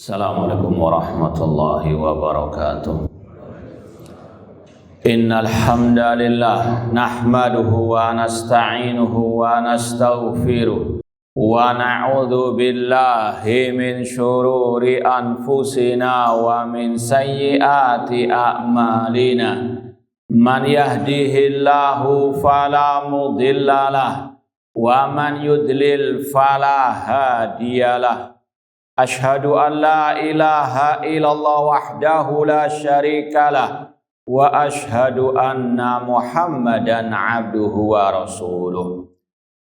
Assalamualaikum warahmatullahi wabarakatuh. Innal hamdalillah nahmaduhu wa nasta'inuhu wa nastaghfiruh wa na'udzu billahi min syururi anfusina wa min sayyiati a'malina. Man yahdihillahu fala mudhillalah wa man yudlil fala hadiyalah. Ashhadu an la ilaha illallah wahdahu la syarikalah wa ashhadu anna Muhammadan abduhu wa rasuluh.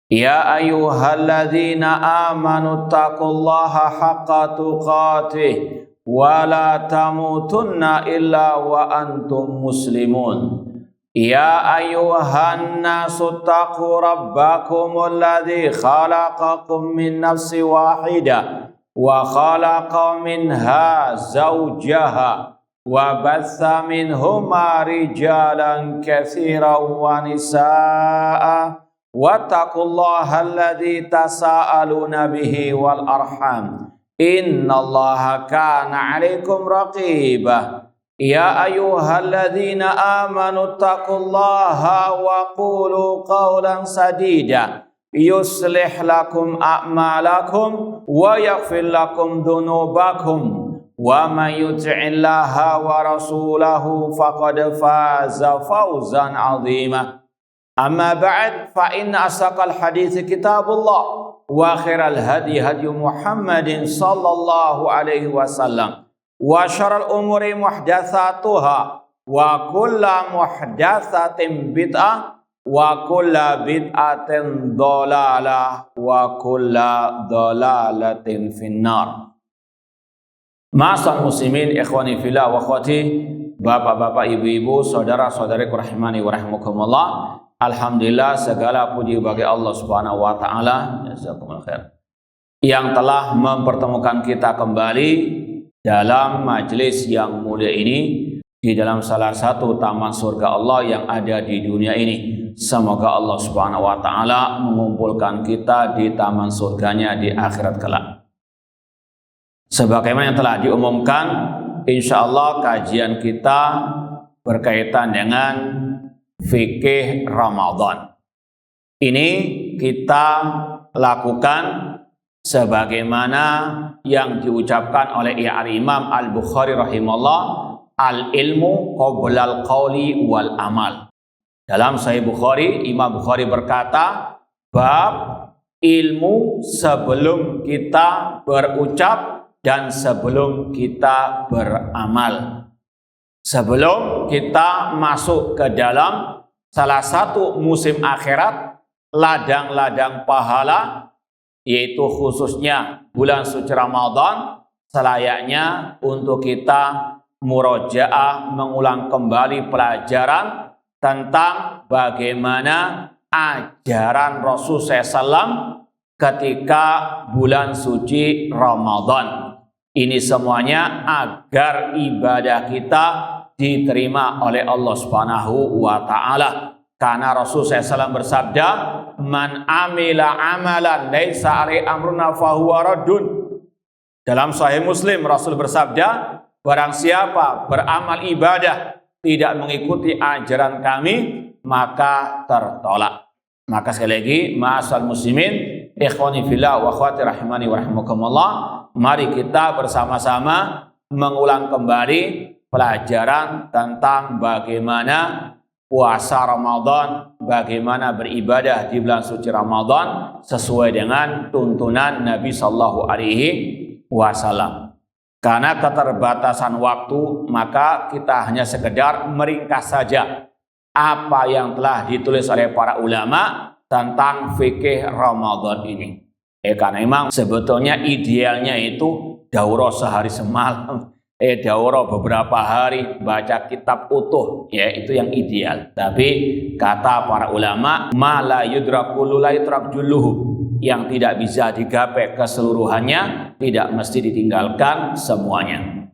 Ya ayyuhalladzina amanu taqullaha haqqa tuqatih wa la tamutunna illa wa antum muslimun. Ya ayyuhan nasu taqu rabbakumul ladzi khalaqakum min nafsin wahidah wa khalaqa minha zawjaha wa batha minhuma rijalan katsiran wa nisaa wattaqullaha alladzi tasaaluna bihi wal arham innallaha kana 'alaikum raqiba. Ya ayyuhalladzina amanu taqullaha wa qulu qawlan sadida yuslih lakum a'malakum wa yaghfir lakum dhunubakum wa man yuti'illaha wa rasulahu faqad faza fawzan 'azima. Amma ba'd, fa inna asaqal hadits kitabullah wa khairal hadi hadi Muhammadin sallallahu alaihi wasallam wa syarrul umuri muhdatsatuha wa kullu muhdatsatin bid'ah wa kulla bid'atin dhalalah wa kulla dhalalatin finnar. Ma'asal muslimin ikhwani fillah wa akhwati, bapak-bapak, ibu-ibu, saudara-saudariku rahimani wa rahimakumullah. Alhamdulillah, segala puji bagi Allah Subhanahu wa taala, jazakumullah khair, yang telah mempertemukan kita kembali dalam majelis yang mulia ini di dalam salah satu taman surga Allah yang ada di dunia ini. Semoga Allah Subhanahu wa taala mengumpulkan kita di taman surganya di akhirat kelak. Sebagaimana yang telah diumumkan, insyaallah kajian kita berkaitan dengan fikih Ramadan. Ini kita lakukan sebagaimana yang diucapkan oleh Imam Al-Bukhari rahimahullah, al-ilmu qoblal qawli wal amal. Dalam Sahih Bukhari, Imam Bukhari berkata, bab ilmu sebelum kita berucap dan sebelum kita beramal. Sebelum kita masuk ke dalam salah satu musim akhirat, ladang-ladang pahala, yaitu khususnya bulan suci Ramadan, selayaknya untuk kita murojaah, mengulang kembali pelajaran tentang bagaimana ajaran Rasul SAW ketika bulan suci Ramadan. Ini semuanya agar ibadah kita diterima oleh Allah Subhanahu wa taala. Karena Rasul SAW bersabda, "Man amila amalan laisa alaihi amruna fahuwa raddun." Dalam Sahih Muslim Rasul bersabda, barang siapa beramal ibadah tidak mengikuti ajaran kami, maka tertolak. Maka sekali lagi, ma'asal muslimin, ikhwani fillah wa akhwati rahimani wa rahimakumullah, mari kita bersama-sama mengulang kembali pelajaran tentang bagaimana puasa Ramadan, bagaimana beribadah di bulan suci Ramadan sesuai dengan tuntunan Nabi sallallahu alaihi wasallam. Karena keterbatasan waktu, maka kita hanya sekedar meringkas saja apa yang telah ditulis oleh para ulama tentang fikih Ramadan ini. Karena memang sebetulnya idealnya itu daurah sehari semalam, daurah beberapa hari, baca kitab utuh, ya itu yang ideal. Tapi kata para ulama, ma la yudrakul la yudrak julluhu, yang tidak bisa digapai keseluruhannya, tidak mesti ditinggalkan semuanya.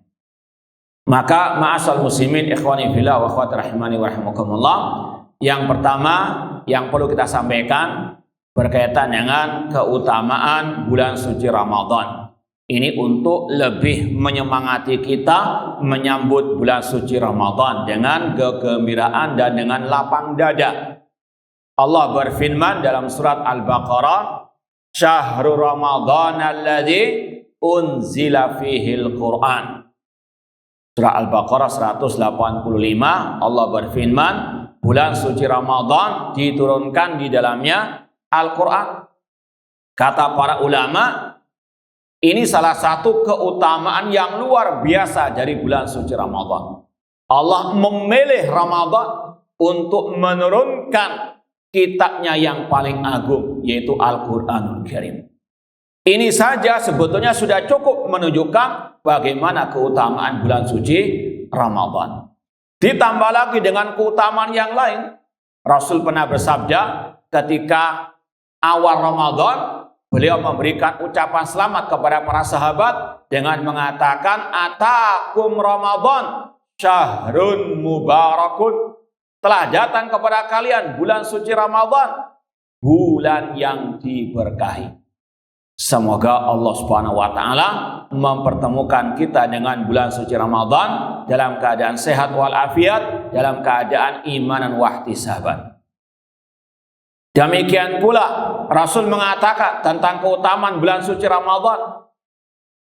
Maka ma'asal muslimin ikhwani fillah wa akhwati rahimani wa rahimakumullah, yang pertama yang perlu kita sampaikan berkaitan dengan keutamaan bulan suci Ramadan. Ini untuk lebih menyemangati kita menyambut bulan suci Ramadan dengan kegembiraan dan dengan lapang dada. Allah berfirman dalam surat Al-Baqarah, "Syahrul Ramadan alladzi unzila fihil Qur'an." Surah Al-Baqarah 185, Allah berfirman, bulan suci Ramadan diturunkan di dalamnya Al-Quran. Kata para ulama, ini salah satu keutamaan yang luar biasa dari bulan suci Ramadan. Allah memilih Ramadan untuk menurunkan kitabnya yang paling agung, yaitu Al-Quranul Karim. Ini saja sebetulnya sudah cukup menunjukkan bagaimana keutamaan bulan suci Ramadan. Ditambah lagi dengan keutamaan yang lain. Rasul pernah bersabda ketika awal Ramadan, beliau memberikan ucapan selamat kepada para sahabat dengan mengatakan, "Atakum Ramadan syahrun mubarakun." Telah datang kepada kalian bulan suci Ramadan, bulan yang diberkahi. Semoga Allah Subhanahu wa taala mempertemukan kita dengan bulan suci Ramadan dalam keadaan sehat walafiat, dalam keadaan imanan wa ihtisaban. Demikian pula Rasul mengatakan tentang keutamaan bulan suci Ramadan,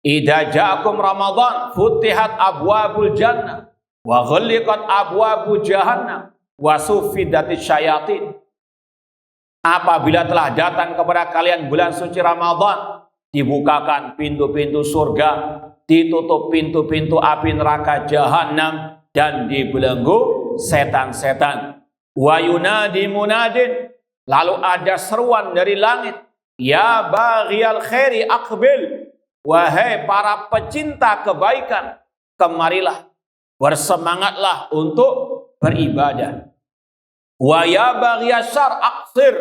"Idza ja'akum Ramadan futihat abwabul jannah wa ghulliqat abwabu jahannam wa suffidatis syayatin." Apabila telah datang kepada kalian bulan suci Ramadan, dibukakan pintu-pintu surga, ditutup pintu-pintu api neraka jahanam, dan dibelenggu setan-setan. Wa yunadi munadin, lalu ada seruan dari langit, "Ya baghiyal khairi aqbil." Wahai para pecinta kebaikan, kemarilah, bersemangatlah untuk beribadah. Wa ya baghiyas syarr aqsir.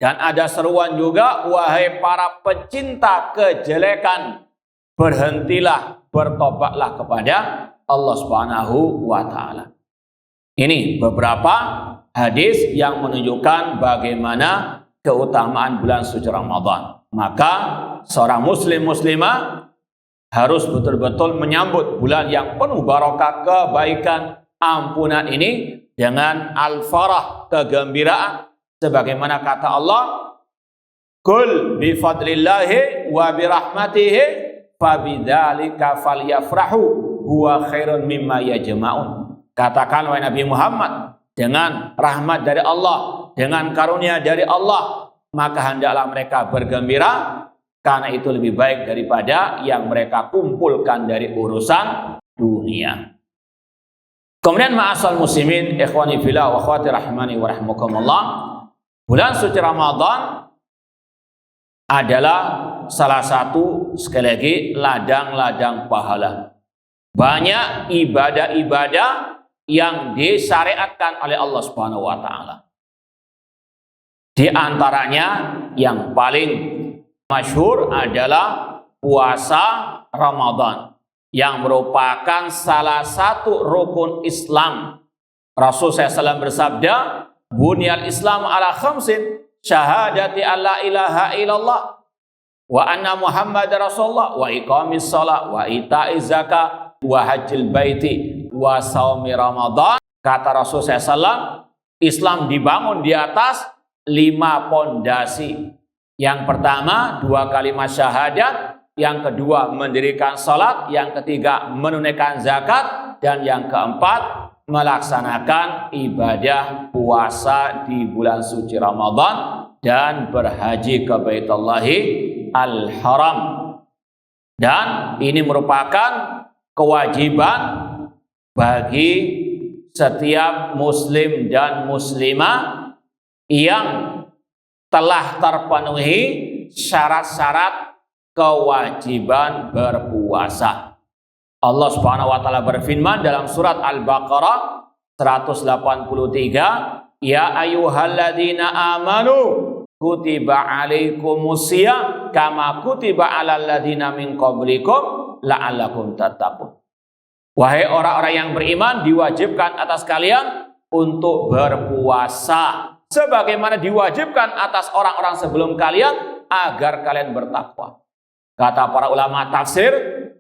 Dan ada seruan juga, wahai para pecinta kejelekan, berhentilah, bertobatlah kepada Allah Subhanahu wa taala. Ini beberapa hadis yang menunjukkan bagaimana keutamaan bulan suci Ramadan. Maka seorang muslim muslimah harus betul-betul menyambut bulan yang penuh barokah, kebaikan, ampunan ini dengan al-farah, kegembiraan, sebagaimana kata Allah, "Qul bi fadlillahi wa bi rahmatihi fabidzalika falyafrahu huwa khairun mimma yajma'un." Katakan wahai Nabi Muhammad, dengan rahmat dari Allah, dengan karunia dari Allah, maka hendaklah mereka bergembira, karena itu lebih baik daripada yang mereka kumpulkan dari urusan dunia. Kemudian ma'asal muslimin, ikhwani fillah wa akhwati rahimani wa rahimakumullah, bulan suci Ramadan adalah salah satu, sekali lagi, ladang-ladang pahala. Banyak ibadah-ibadah yang disyariatkan oleh Allah Subhanahu wa taala. Di antaranya yang paling masyhur adalah puasa Ramadan, yang merupakan salah satu rukun Islam. Rasul SAW bersabda, "Bunyal Islam ala khamsin, syahadati alla ilaha illallah, wa anna Muhammad Rasulullah, wa iqamis shalah, wa ita'iz zakah, wa hajjil baiti, wa saumi Ramadan." Kata Rasul SAW, Islam dibangun di atas 5 pondasi. Yang pertama, 2 kalimat syahadat. Yang kedua, mendirikan salat. Yang ketiga, menunaikan zakat. Dan yang keempat, melaksanakan ibadah puasa di bulan suci Ramadan dan berhaji ke Baitullahi Al-Haram. Dan ini merupakan kewajiban bagi setiap muslim dan muslimah yang telah terpenuhi syarat-syarat kewajiban berpuasa. Allah Subhanahu wa taala berfirman dalam surat Al-Baqarah 183, "Ya ayyuhalladzina amanu kutiba alaikumusiyam kama kutiba alal ladzina min qablikum la'allakum tattaqun." Wahai orang-orang yang beriman, diwajibkan atas kalian untuk berpuasa sebagaimana diwajibkan atas orang-orang sebelum kalian agar kalian bertakwa. Kata para ulama tafsir,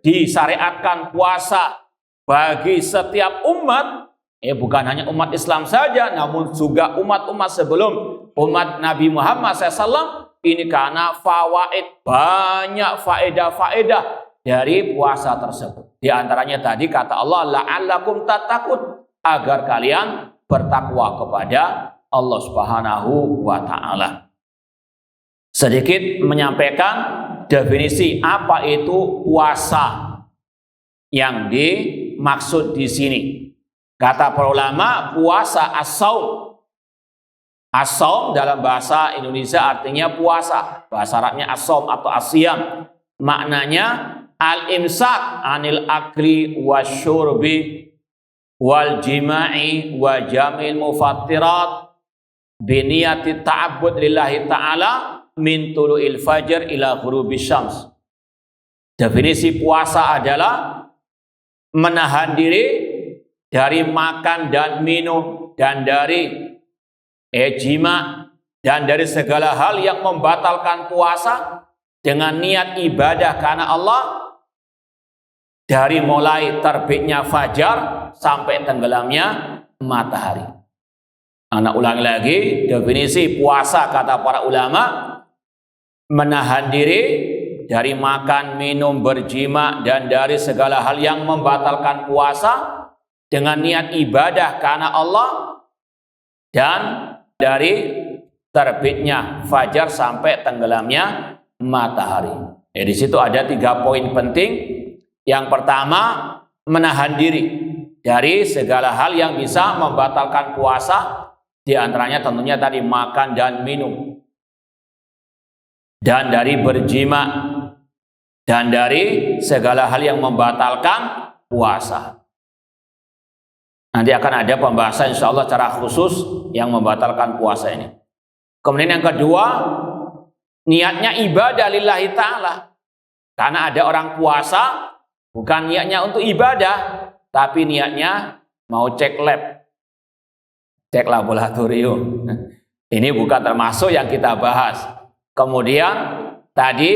disyariatkan puasa bagi setiap umat, bukan hanya umat Islam saja, namun juga umat-umat sebelum umat Nabi Muhammad SAW, ini karena fawaid, banyak faedah-faedah dari puasa tersebut. Di antaranya tadi kata Allah, la'allakum tattaqun, agar kalian bertakwa kepada Allah Subhanahu wa Ta'ala. Sedikit menyampaikan definisi apa itu puasa yang dimaksud di sini. Kata para ulama, puasa as-saum. As-saum dalam bahasa Indonesia artinya puasa. Bahasa Arabnya as-saum atau as-siyam. Maknanya al-imsak anil akli wasyurbi wal jima'i wa jamil mufattirat biniyati ta'abbud lillahi ta'ala min tulu'il fajr ila ghurubis syams. Definisi puasa adalah menahan diri dari makan dan minum, dan dari jima, dan dari segala hal yang membatalkan puasa dengan niat ibadah karena Allah, dari mulai terbitnya fajar sampai tenggelamnya matahari. Anak ulangi lagi, definisi puasa kata para ulama, menahan diri dari makan, minum, berjima, dan dari segala hal yang membatalkan puasa dengan niat ibadah karena Allah, dan dari terbitnya fajar sampai tenggelamnya matahari. Di situ ada 3 poin penting. Yang pertama, menahan diri dari segala hal yang bisa membatalkan puasa, di antaranya tentunya tadi makan dan minum, dan dari berjima, dan dari segala hal yang membatalkan puasa. Nanti akan ada pembahasan insya Allah secara khusus yang membatalkan puasa ini. Kemudian yang kedua, niatnya ibadah lillahi ta'ala. Karena ada orang puasa bukan niatnya untuk ibadah, tapi niatnya mau cek lab, cek laboratorium. Ini bukan termasuk yang kita bahas. Kemudian tadi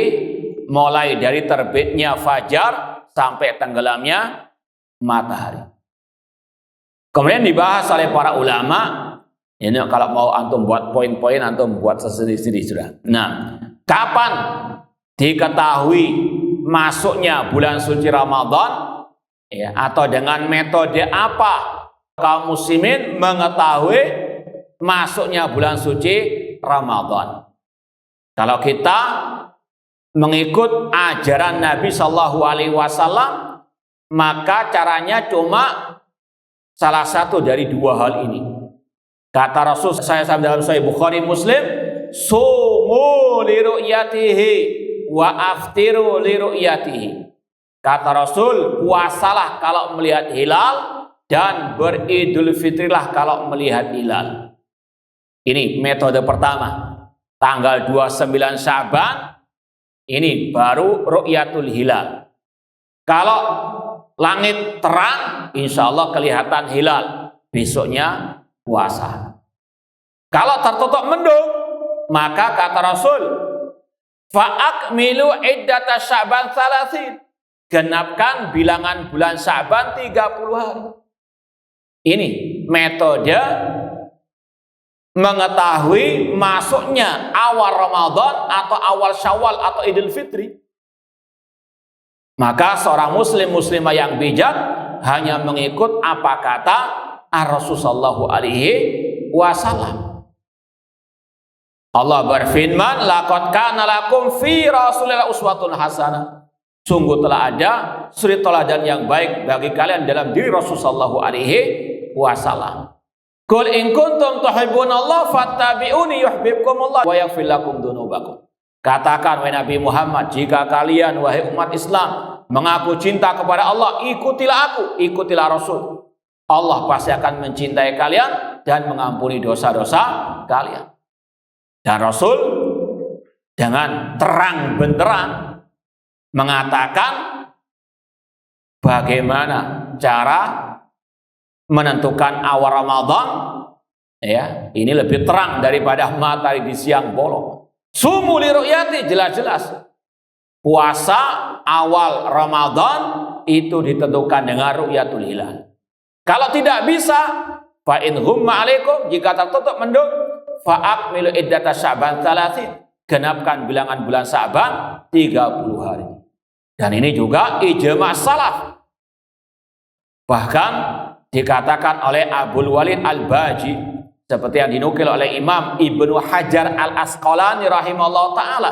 mulai dari terbitnya fajar sampai tenggelamnya matahari. Kemudian dibahas oleh para ulama. Ini kalau mau antum buat poin-poin, antum buat sendiri-sendiri sudah. Nah, kapan diketahui masuknya bulan suci Ramadan, atau dengan metode apa kaum muslimin mengetahui masuknya bulan suci Ramadan? Kalau kita mengikut ajaran Nabi Shallallahu Alaihi Wasallam, maka caranya cuma salah satu dari 2 hal ini. Kata Rasul saya dalam Sahih Bukhari Muslim, sumu li ru'yatihi wa aftiru li ru'yatihi. Kata Rasul, puasalah kalau melihat hilal, dan beridul fitrilah kalau melihat hilal. Ini metode pertama. Tanggal 29 Sya'ban ini baru ru'yatul hilal. Kalau langit terang, insya Allah kelihatan hilal, besoknya puasa. Kalau tertutup mendung, maka kata Rasul, fa'akmilu iddata Sya'ban 30. Genapkan bilangan bulan Sya'ban 30 hari. Ini metode mengetahui masuknya awal Ramadan atau awal Syawal atau Idul Fitri. Maka seorang muslim muslimah yang bijak hanya mengikut apa kata Rasul sallallahu alaihi wasallam. Allah berfirman, laqad kana lakum fi Rasulillah uswatun hasanah. Sungguh telah ada suri teladan yang baik bagi kalian dalam diri Rasul sallallahu alaihi wasallam. Qul in kuntum tuhibbunallah fattabi'uni yuhibbukumullah wa yaghfir lakum dzunubakum. Katakan wahai Nabi Muhammad, jika kalian wahai umat Islam mengaku cinta kepada Allah, ikutilah aku, ikutilah Rasul. Allah pasti akan mencintai kalian dan mengampuni dosa-dosa kalian. Dan Rasul dengan terang benderang mengatakan bagaimana cara menentukan awal Ramadan, ini lebih terang daripada matahari di siang bolong. Sumu li ru'yati, jelas-jelas puasa awal Ramadan itu ditentukan dengan ru'yatul hilal. Kalau tidak bisa, fa in humma alaikum, jika tertutup mendung, fa akmilu iddata Sya'ban 30, genapkan bilangan bulan Sya'ban 30 hari. Dan ini juga ijma' salaf. Bahkan dikatakan oleh Abul Walid Al-Baji, seperti yang dinukil oleh Imam Ibnu Hajar Al-Asqalani rahimahullah ta'ala,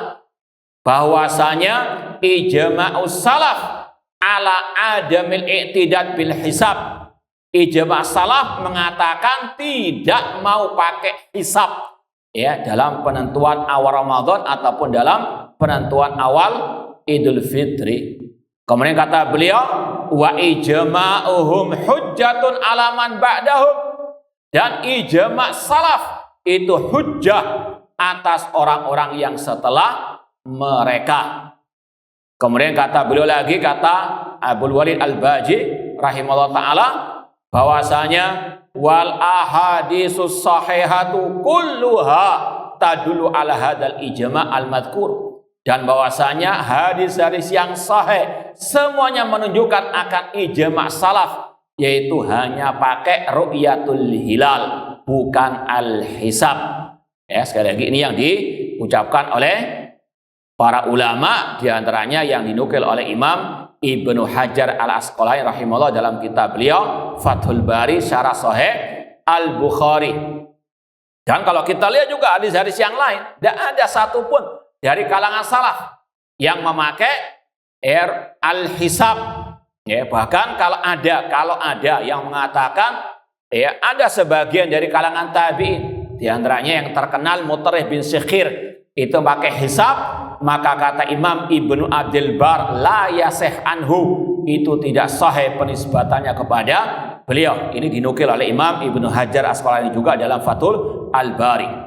bahwasanya ijma'us salaf ala adamil i'tidad bil hisab. Ijma' salaf mengatakan tidak mau pakai hisab ya dalam penentuan awal Ramadan ataupun dalam penentuan awal Idul Fitri. Kemudian kata beliau, wa ijma'uhum hujjatun ala man ba'dahum, dan ijma' salaf itu hujjah atas orang-orang yang setelah mereka. Kemudian kata beliau lagi, kata Abul Walid Al-Baji rahimahullah ta'ala, bahwasanya wal ahadisus sahihatu kulluha tadullu ala hadal ijma' al-madhkur, dan bahwasanya hadis-hadis yang sahih semuanya menunjukkan akan ijma' salaf, yaitu hanya pakai ru'yatul hilal, bukan al-hisab. Ya, sekali lagi ini yang diucapkan oleh para ulama, diantaranya yang dinukil oleh Imam Ibnu Hajar Al-Asqalani rahimahullah dalam kitab beliau Fathul Bari Syarah Sahih Al-Bukhari. Dan kalau kita lihat juga hadis-hadis yang lain, tidak ada satupun dari kalangan salaf yang memakai al-hisab. Ya, bahkan kalau ada yang mengatakan, ya, ada sebagian dari kalangan tabi'in, diantaranya yang terkenal Mutarrif bin Sikhir, itu pakai hisab, maka kata Imam Ibnu Abdul Bar, la yasih anhu, itu tidak sahih penisbatannya kepada beliau. Ini dinukil oleh Imam Ibnu Hajar Asqalani juga dalam Fathul Al-Bari.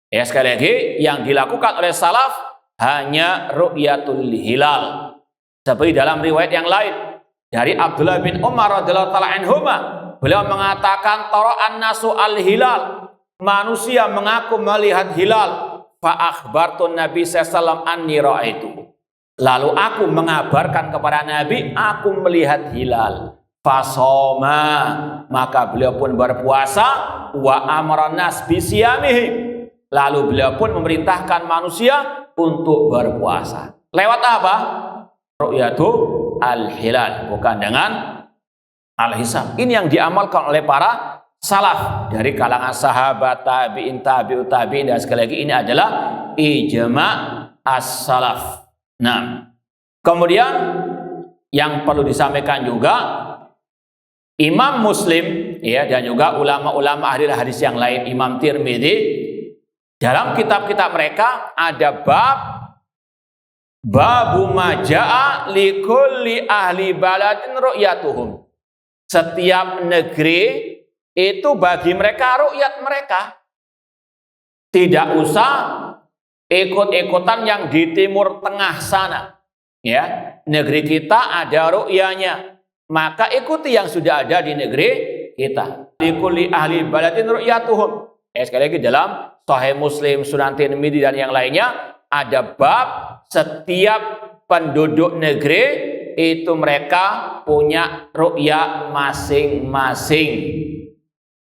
Ya, sekali lagi yang dilakukan oleh salaf hanya ru'yatul hilal. Seperti dalam riwayat yang lain dari Abdullah bin Umar radhiyallahu ta'ala anhuma, beliau mengatakan tara'an nasu al-hilal, manusia mengaku melihat hilal. Fa akhbartun Nabi sallallahu anni ra'aitu, lalu aku mengabarkan kepada Nabi aku melihat hilal. Fasoma, maka beliau pun berpuasa. Wa amran nas bisiyamihi, lalu beliau pun memerintahkan manusia untuk berpuasa. Lewat apa? Ru'yatul al-hilal, bukan dengan al-hisab. Ini yang diamalkan oleh para salaf dari kalangan sahabat, tabi'in, tabi'ut tabi'in, dan sekali lagi ini adalah ijma' as-salaf. Nah, kemudian yang perlu disampaikan juga, Imam Muslim ya, dan juga ulama-ulama ahli hadis yang lain, Imam Tirmidzi, dalam kitab-kitab mereka ada babu maja'a likulli ahli baladin ru'yatuhum. Setiap negeri itu bagi mereka ru'yat mereka. Tidak usah ikut-ikutan yang di timur tengah sana. Ya, negeri kita ada ru'yanya, maka ikuti yang sudah ada di negeri kita. Likulli ahli baladin ru'yatuhum. Sekali lagi dalam Sahih Muslim, Sunan Tirmidzi dan yang lainnya ada bab setiap penduduk negeri itu mereka punya ru'ya masing-masing.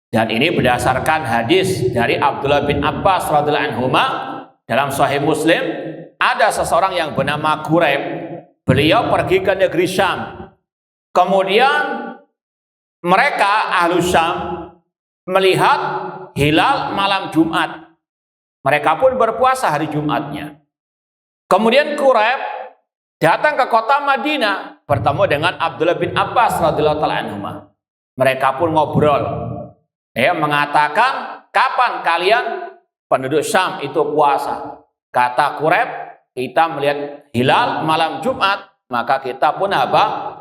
Dan ini berdasarkan hadis dari Abdullah bin Abbas radhiyallahu anhu dalam Sahih Muslim. Ada seseorang yang bernama Quraib. Beliau pergi ke negeri Syam. Kemudian mereka ahlu Syam melihat hilal malam Jumat. Mereka pun berpuasa hari Jumatnya. Kemudian Quraib datang ke kota Madinah, bertemu dengan Abdullah bin Abbas radhiyallahu anhu. Mereka pun ngobrol. Mengatakan, kapan kalian penduduk Syam itu puasa? Kata Quraib, kita melihat hilal malam Jumat, maka kita pun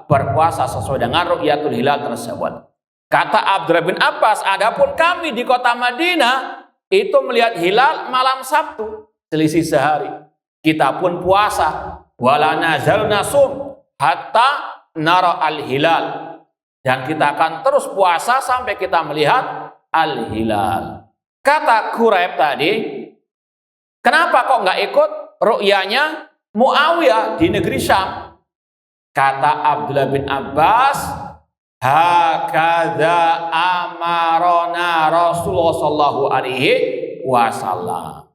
berpuasa sesuai dengan ru'yatul hilal tersebut. Kata Abdullah bin Abbas, adapun kami di kota Madinah itu melihat hilal malam Sabtu, selisih sehari. Kita pun puasa, wala nazal nasum hatta nara al-hilal. Dan kita akan terus puasa sampai kita melihat al-hilal. Kata Quraib tadi, kenapa kok nggak ikut ru'yanya Muawiyah di negeri Syam. Kata Abdullah bin Abbas, hakadza amarona Rasulullah sallallahu alaihi wasallam.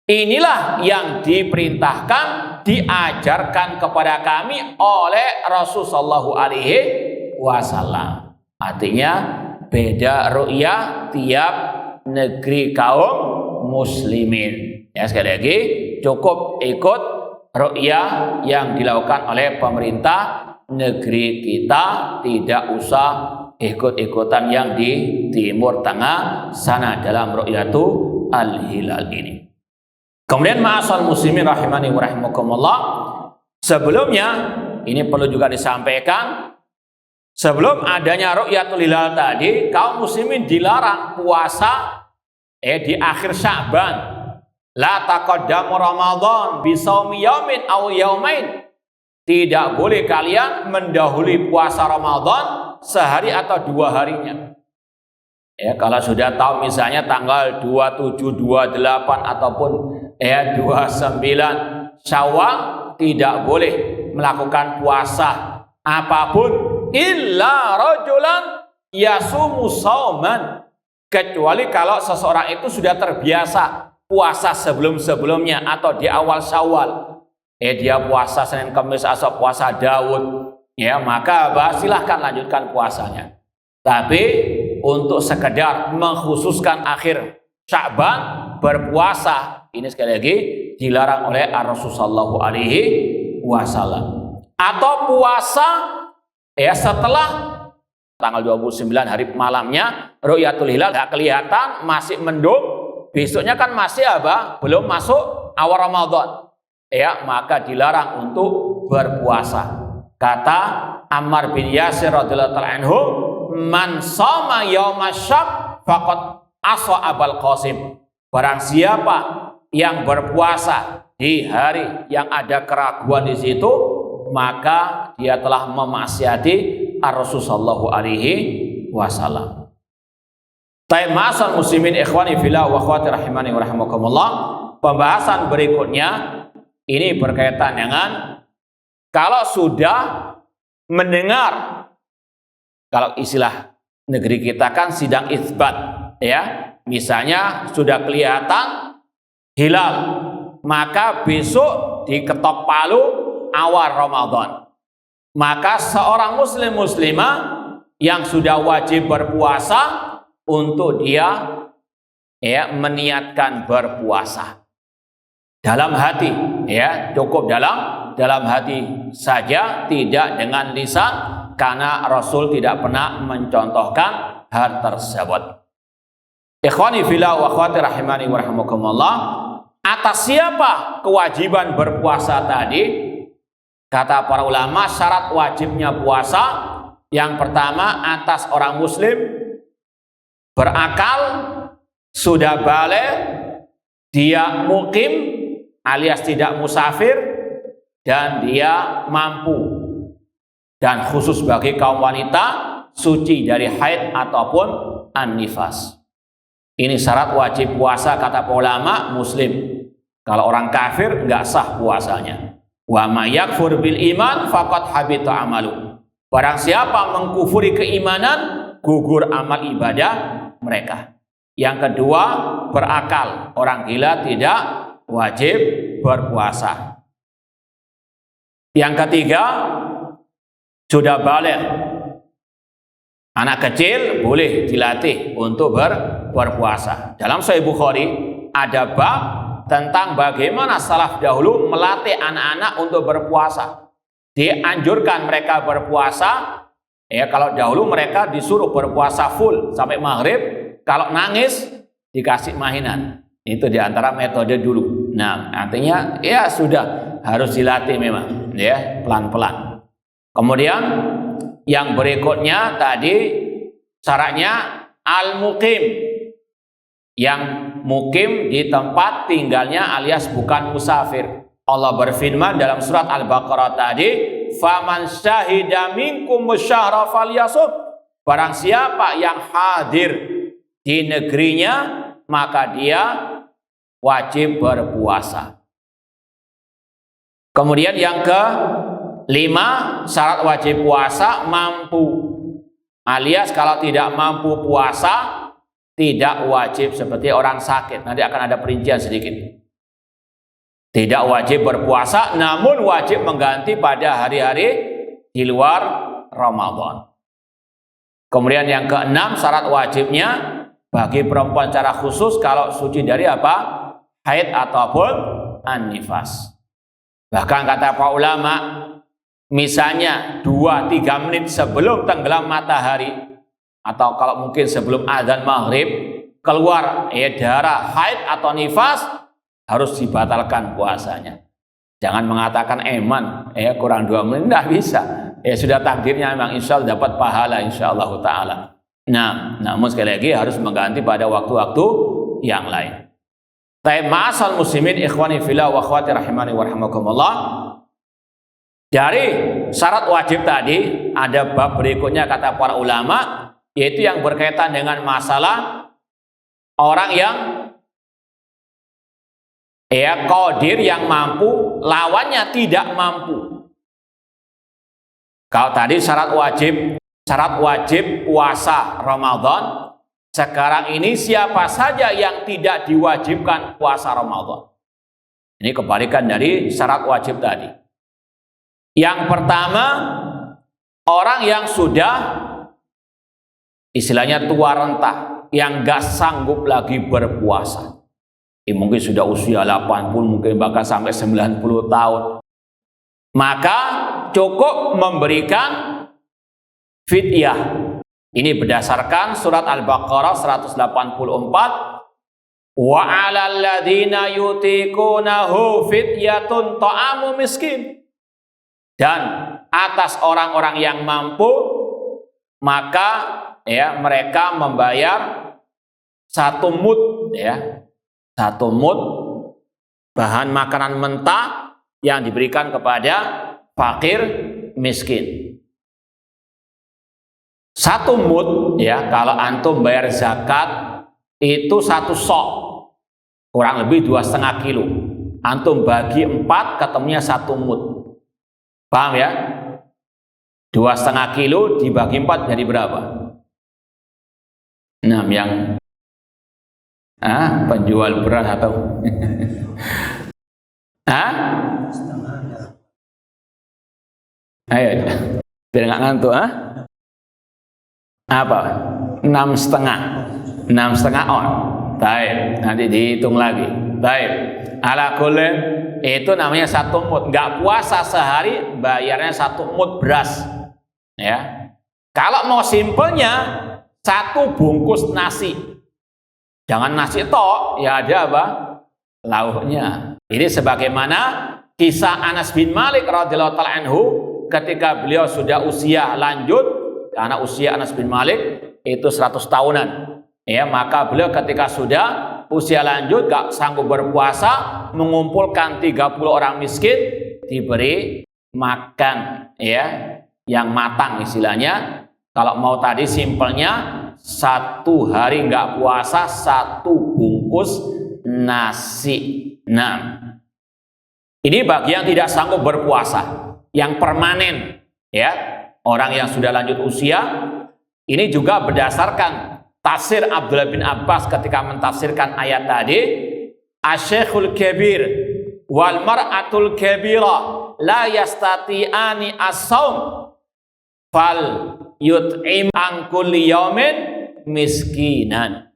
Inilah yang diperintahkan, diajarkan kepada kami oleh Rasulullah sallallahu alaihi wasallam. Artinya beda ru'yah tiap negeri kaum muslimin. Ya, sekali lagi cukup ikut ru'yah yang dilakukan oleh pemerintah negeri kita, tidak usah ikut-ikutan yang di Timur Tengah sana dalam ru'yatu al-hilal ini. Kemudian ma'asal muslimin rahimani wa rahimakumullah, sebelumnya ini perlu juga disampaikan, sebelum adanya ru'yatul hilal tadi, kaum muslimin dilarang puasa di akhir Sya'ban. La taqaddamu Ramadan bisaumi yaumin aw yaumain. Tidak boleh kalian mendahului puasa Ramadan sehari atau 2 harinya. Ya, kalau sudah tahu misalnya tanggal 27, 28 ataupun 29 Syawal, tidak boleh melakukan puasa apapun illa rajulan yasumu sauman, kecuali kalau seseorang itu sudah terbiasa puasa sebelum-sebelumnya atau di awal Syawal. Dia puasa Senin Kamis atau puasa Daud, ya maka silahkan lanjutkan puasanya. Tapi untuk sekedar mengkhususkan akhir Sya'ban berpuasa, ini sekali lagi dilarang oleh Rasulullah sallallahu alaihi wasallam. Atau puasa setelah tanggal 29 hari malamnya ru'yatul hilal gak kelihatan, masih mendung, besoknya kan masih belum masuk awal Ramadan. Maka dilarang untuk berpuasa. Kata Ammar bin Yasir radhiyallahu anhu, man shoma yaumasyak faqad asa Abul Qasim. Barang siapa yang berpuasa di hari yang ada keraguan di situ, maka dia telah memaksiati Rasulullah sallallahu alaihi wasallam. Ma'asal muslimin ikhwani fillah wa akhwati rahimani wa rahimakumullah. Pembahasan berikutnya ini berkaitan dengan kalau sudah mendengar, kalau istilah negeri kita kan sidang itsbat, misalnya sudah kelihatan hilal, maka besok diketok palu awal Ramadan, maka seorang muslim muslimah yang sudah wajib berpuasa untuk dia meniatkan berpuasa dalam hati, cukup dalam hati saja, tidak dengan lisan, karena Rasul tidak pernah mencontohkan hal tersebut. Ikhwani fillah wa akhwati rahimani wa rahimakumullah, atas siapa kewajiban berpuasa tadi? Kata para ulama, syarat wajibnya puasa yang pertama atas orang muslim berakal, sudah balik, dia mukim alias tidak musafir, dan dia mampu, dan khusus bagi kaum wanita suci dari haid ataupun an-nifas. Ini syarat wajib puasa kata ulama muslim. Kalau orang kafir nggak sah puasanya. Wa may yakfur bil iman faqad habita amalu. Barang siapa mengkufuri keimanan, gugur amal ibadah mereka. Yang kedua, berakal. Orang gila tidak wajib berpuasa. Yang ketiga, sudah balik. Anak kecil boleh dilatih untuk berpuasa. Dalam Sahih Bukhari ada bab tentang bagaimana salaf dahulu melatih anak-anak untuk berpuasa. Dianjurkan mereka berpuasa. Kalau dahulu mereka disuruh berpuasa full sampai maghrib. Kalau nangis dikasih mainan. Itu diantara metode dulu. Nah, artinya sudah harus dilatih memang, pelan-pelan. Kemudian yang berikutnya tadi syaratnya al-muqim, yang mukim di tempat tinggalnya alias bukan musafir. Allah berfirman dalam surat Al-Baqarah tadi, faman syahida minkum syahra falyasum. Barang siapa yang hadir di negerinya, maka dia wajib berpuasa. Kemudian yang kelima, syarat wajib puasa mampu. Alias kalau tidak mampu puasa, tidak wajib seperti orang sakit. Nanti akan ada perincian sedikit. Tidak wajib berpuasa, namun wajib mengganti pada hari-hari di luar Ramadan. Kemudian yang keenam, syarat wajibnya bagi perempuan secara khusus kalau suci dari apa? Haid ataupun an-nifas. Bahkan kata para ulama, misalnya 2-3 menit sebelum tenggelam matahari, atau kalau mungkin sebelum azan maghrib, keluar darah haid atau nifas, harus dibatalkan puasanya. Jangan mengatakan eman, kurang 2 menit, tidak bisa. Sudah takdirnya memang insya Allah dapat pahala insya Allah ta'ala. Nah, namun sekali lagi harus mengganti pada waktu-waktu yang lain. Ma'asal muslimin ikhwani fillah wa akhwati rahimani wa rahimakumullah. Dari syarat wajib tadi ada bab berikutnya kata para ulama, yaitu yang berkaitan dengan masalah orang yang qadir, yang mampu, lawannya tidak mampu. Kalau tadi syarat wajib puasa Ramadan, sekarang ini siapa saja yang tidak diwajibkan puasa Ramadan. Ini kebalikan dari syarat wajib tadi. Yang pertama, orang yang sudah istilahnya tua renta, yang gak sanggup lagi berpuasa. Mungkin sudah usia 80, mungkin bahkan sampai 90 tahun. Maka cukup memberikan fidyah. Ini berdasarkan surat Al-Baqarah 184. Wa 'alal ladzina yutiqunahu fidyatun ta'amu miskin. Dan atas orang-orang yang mampu, maka mereka membayar 1 mud, 1 mud bahan makanan mentah yang diberikan kepada fakir miskin. 1 mud, kalau antum bayar zakat itu 1 sok, kurang lebih 2,5 kilo. Antum bagi 4, ketemunya 1 mud. Paham ya? 2,5 kilo dibagi 4 jadi berapa? 6 yang penjual beras atau ayo biar nggak ngantuk. Apa? 6,5 on. Baik, nanti dihitung lagi. Baik, ala kulli itu namanya 1 mud. Nggak puasa sehari bayarnya 1 mud beras. Kalau mau simpelnya 1 bungkus nasi. Jangan nasi tok, ada apa? Lauknya. Ini sebagaimana kisah Anas bin Malik radhiyallahu ta'ala anhu ketika beliau sudah usia lanjut, karena usia Anas bin Malik itu 100 tahunan. Maka beliau ketika sudah usia lanjut gak sanggup berpuasa, mengumpulkan 30 orang miskin, diberi makan yang matang istilahnya. Kalau mau tadi simpelnya 1 hari nggak puasa 1 bungkus nasi. Nah, ini bagi yang tidak sanggup berpuasa, yang permanen, orang yang sudah lanjut usia. Ini juga berdasarkan tafsir Abdullah bin Abbas ketika mentafsirkan ayat tadi, asy-syaikhul kabir wal mar'atul kabira la yastati'ani as-shaum fal yut'im an kulli yaumin miskinan.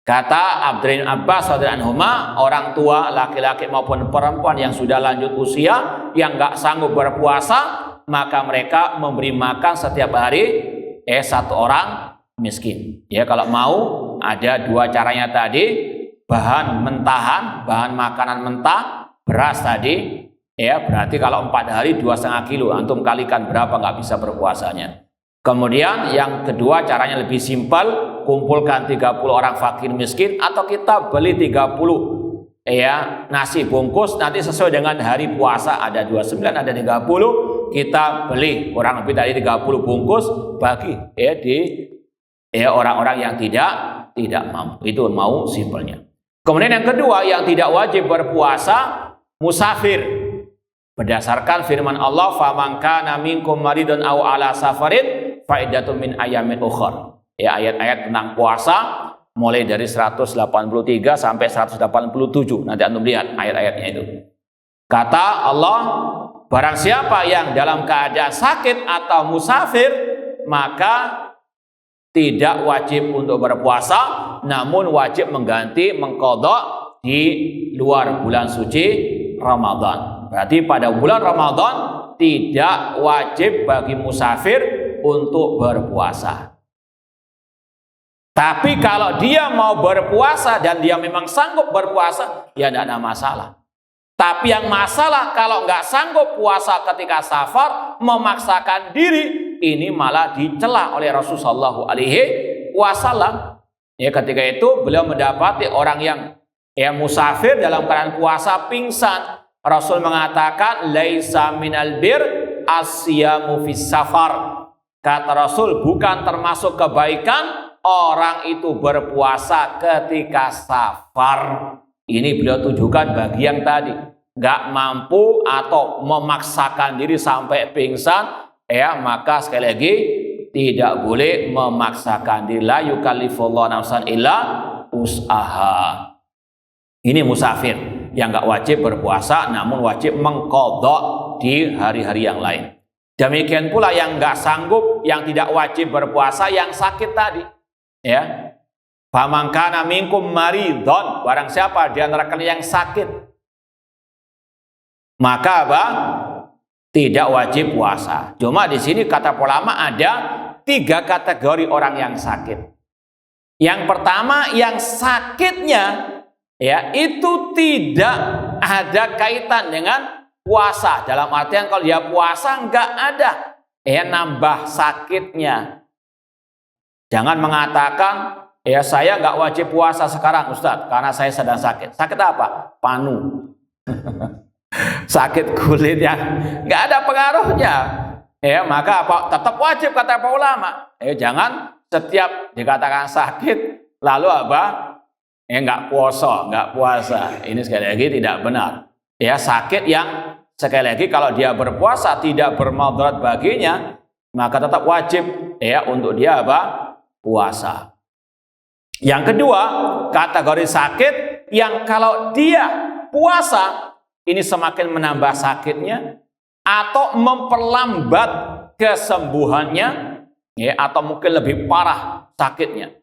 Kata Abdullah bin Abbas radhiyallahu anhuma, orang tua laki-laki maupun perempuan yang sudah lanjut usia yang nggak sanggup berpuasa, maka mereka memberi makan setiap hari 1 orang miskin. Kalau mau ada 2 caranya tadi, bahan mentahan, bahan makanan mentah, beras tadi, berarti kalau 4 hari 2,5 kilo, antum kalikan berapa nggak bisa berpuasanya. Kemudian yang kedua caranya lebih simpel, kumpulkan 30 orang fakir miskin, atau kita beli 30 nasi bungkus, nanti sesuai dengan hari puasa, ada 29, ada 30, kita beli kurang lebih dari 30 bungkus, bagi di orang-orang yang tidak mampu. Itu mau simpelnya. Kemudian yang kedua, yang tidak wajib berpuasa musafir, Berdasarkan firman Allah, "Faman kana minkum maridun aw ala safarin fa iddatun min ayamin ukhra." Ya, ayat-ayat tentang puasa mulai dari 183 sampai 187. Nanti antum lihat ayat-ayatnya itu. Kata Allah, barang siapa yang dalam keadaan sakit atau musafir, maka tidak wajib untuk berpuasa, namun wajib mengganti, mengqadha di luar bulan suci Ramadan. Berarti pada bulan Ramadan tidak wajib bagi musafir untuk berpuasa. Tapi kalau dia mau berpuasa dan dia memang sanggup berpuasa, ya tidak ada masalah. Tapi yang masalah kalau nggak sanggup puasa ketika safar, memaksakan diri, ini malah dicela oleh Rasulullah SAW. Ya, ketika itu beliau mendapati orang yang musafir dalam keadaan puasa pingsan. Rasul mengatakan, laisa minal bir asyamu fis safar. Kata Rasul, bukan termasuk kebaikan orang itu berpuasa ketika safar. Ini beliau tujukan bagi yang tadi nggak mampu atau memaksakan diri sampai pingsan, maka sekali lagi tidak boleh memaksakan diri. La yukallifullahu nafsan illa wus'aha. Ini musafir yang nggak wajib berpuasa, namun wajib mengqadha di hari-hari yang lain. Demikian pula yang nggak sanggup, yang tidak wajib berpuasa, yang sakit tadi. Ya, faman kana minkum maridun, barang siapa di antara kalian yang sakit, maka apa? Tidak wajib puasa. Cuma di sini kata ulama ada 3 kategori orang yang sakit. Yang pertama, yang sakitnya itu tidak ada kaitan dengan puasa. Dalam artian kalau dia puasa nggak ada nambah sakitnya. Jangan mengatakan, saya nggak wajib puasa sekarang Ustadz, karena saya sedang sakit. Sakit apa? Panu. Sakit kulit yang nggak ada pengaruhnya. Maka tetap wajib kata para ulama. Jangan setiap dikatakan sakit, lalu apa? Nggak puasa. Ini sekali lagi tidak benar. Sakit yang sekali lagi kalau dia berpuasa tidak bermudarat baginya, maka tetap wajib untuk dia apa? Puasa. Yang kedua, kategori sakit yang kalau dia puasa ini semakin menambah sakitnya atau memperlambat kesembuhannya, atau mungkin lebih parah sakitnya.